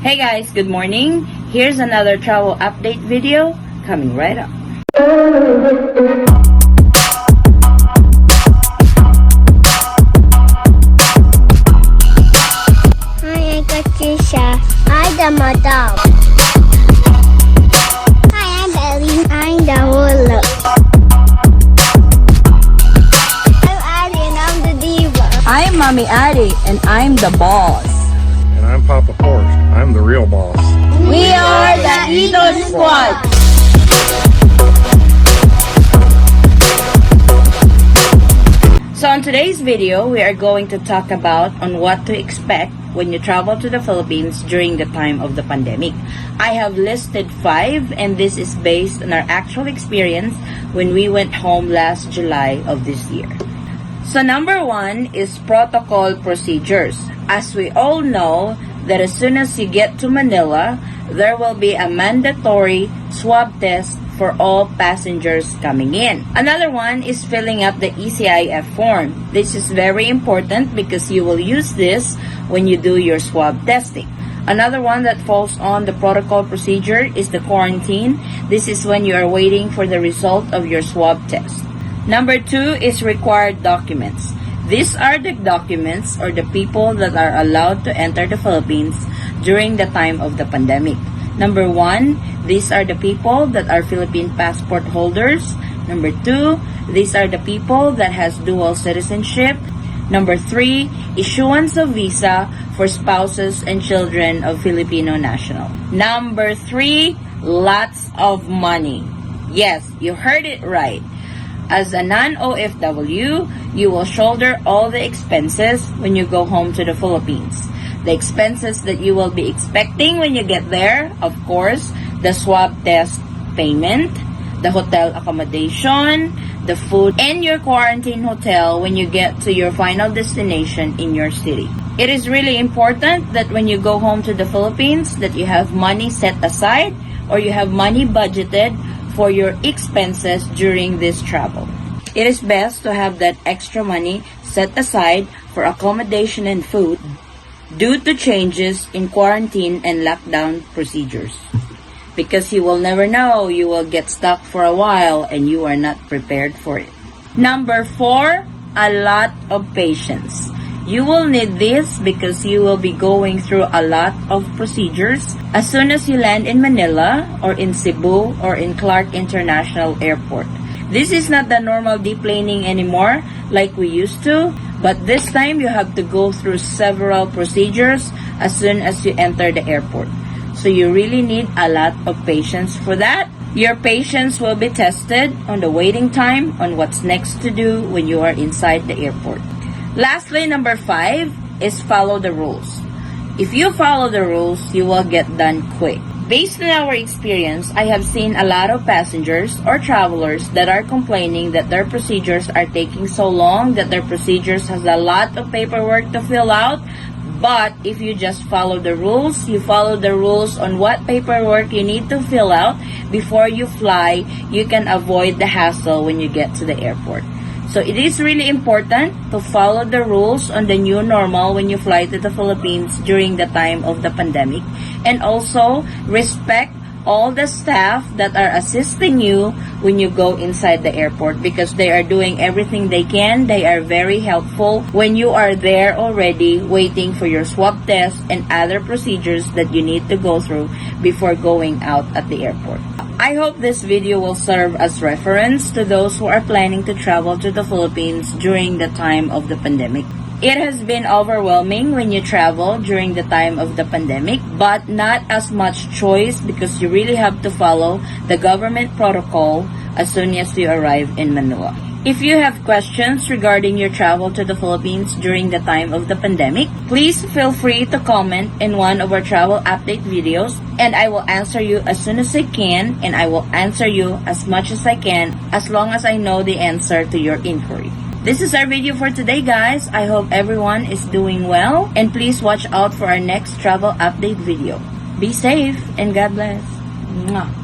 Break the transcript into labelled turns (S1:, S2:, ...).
S1: Hey guys, good morning. Here's another travel update video coming right up.
S2: Hi, I'm Patricia. I'm the madam. Hi, I'm Ellie. I'm the hula. I'm Addie and I'm the diva.
S1: I'm Mommy Addie and I'm the boss.
S3: And I'm Papa Forrest. I'm the real boss.
S1: We are the Ito Squad. So in today's video, we are going to talk about on what to expect when you travel to the Philippines during the time of the pandemic. I have listed 5 and this is based on our actual experience when we went home last July of this year. So number 1 is protocol procedures. As we all know that as soon as you get to Manila, there will be a mandatory swab test for all passengers coming in. Another one is filling up the ECIF form. This is very important because you will use this when you do your swab testing. Another one that falls on the protocol procedure is the quarantine. This is when you are waiting for the result of your swab test. Number 2 is required documents. These are the documents or the people that are allowed to enter the Philippines during the time of the pandemic. Number 1, these are the people that are Philippine passport holders. Number 2, these are the people that has dual citizenship. Number 3, issuance of visa for spouses and children of Filipino national. Number 3, lots of money. Yes, you heard it right. As a non-ofw, you will shoulder all the expenses when you go home to the Philippines. The expenses that you will be expecting when you get there, of course, the swab test payment, the hotel accommodation, the food, and your quarantine hotel when you get to your final destination in your city. It is really important that when you go home to the Philippines that you have money set aside or you have money budgeted for your expenses during this travel. It is best to have that extra money set aside for accommodation and food due to changes in quarantine and lockdown procedures. Because you will never know, you will get stuck for a while and you are not prepared for it. Number 4, a lot of patience. You will need this because you will be going through a lot of procedures as soon as you land in Manila or in Cebu or in Clark International Airport. This is not the normal deplaning anymore like we used to, but this time you have to go through several procedures as soon as you enter the airport. So you really need a lot of patience for that. Your patience will be tested on the waiting time on what's next to do when you are inside the airport. Lastly, number 5 is follow the rules. If you follow the rules, you will get done quick. Based on our experience, I have seen a lot of passengers or travelers that are complaining that their procedures are taking so long, that their procedures has a lot of paperwork to fill out. But if you just follow the rules, you follow the rules on what paperwork you need to fill out before you fly, you can avoid the hassle when you get to the airport. So it is really important to follow the rules on the new normal when you fly to the Philippines during the time of the pandemic. And also respect all the staff that are assisting you when you go inside the airport because they are doing everything they can. They are very helpful when you are there already waiting for your swab test and other procedures that you need to go through before going out at the airport. I hope this video will serve as reference to those who are planning to travel to the Philippines during the time of the pandemic. It has been overwhelming when you travel during the time of the pandemic, but not as much choice because you really have to follow the government protocol as soon as you arrive in Manila. If you have questions regarding your travel to the Philippines during the time of the pandemic, please feel free to comment in one of our travel update videos and I will answer you as soon as I can and I will answer you as much as I can as long as I know the answer to your inquiry. This is our video for today, guys. I hope everyone is doing well and please watch out for our next travel update video. Be safe and God bless. Mwah.